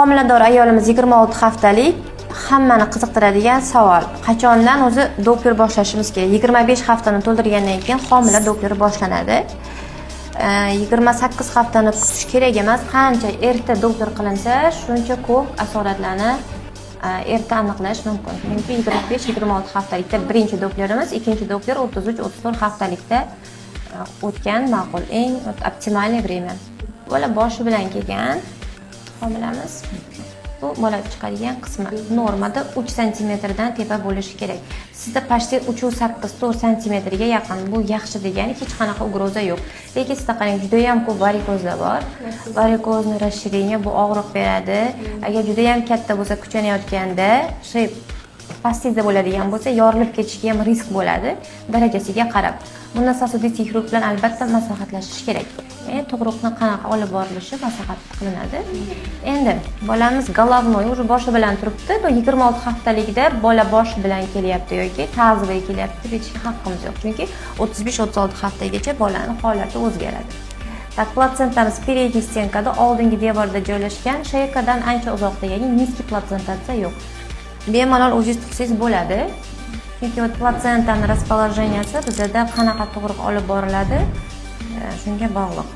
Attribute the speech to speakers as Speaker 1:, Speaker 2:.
Speaker 1: Homilador ayolimiz 26 haftalik. Hammani qiziqtiradigan savol. Qachondan o'zi Doppler boshlashimiz kerak? 25 haftani to'ldirgandan keyin homila Doppleri boshlanadi. 28 haftani kutish kerak emas. Qancha erta Doppler qilinsa, shuncha ko'p asoratlarni erta aniqlash mumkin. Chunki 25-26 haftalikda birinchi Dopplerimiz, ikkinchi Doppler 33-34 haftalikda o'tgan ma'qul, eng optimal время. Bola boshi bilan kelgan homilamiz. Bu bola chiqadigan qismi normada 3 cm dan tepa bo'lishi kerak. Sizda почти 3,8-4 cm ga yaqin. Bu yaxshi degani, hech qanaqa ugroza yo'q. Lekin sizda qarang, juda ham ko'p varikozlar bor. Varikozni расширение bu og'riq beradi. Agar juda ham katta bo'lsa, kuchanayotganda, pastizda bo'ladigan bo'lsa, yorilib ketishiga ham risk bo'ladi, darajasiga qarab. Bunda sosudist xirurg bilan albatta maslahatlashish kerak. Tug'ruqni qanaqa olib borilishi maslahat qilinadi. Endi bolamiz головной уже boshi bilan turibdi. Bu 26 haftalikda bola boshi bilan kelyapti yoki ta'ziga kelyapti deb aytishga haqqimiz yo'q. Chunki 35-36 haftagacha bolaning holati o'zgaradi. Tak, platsentamiz передний stenkada oldingi devorda joylashgan, sheykadan ancha uzoqda, ya'ni nizkiy platsentatsiya yo'q. Bemalol o'zingiz tutsangiz bo'ladi. Chunki platsentani расположенияsi bizda qanaqa tug'ruq olib boriladi, shunga bog'liq.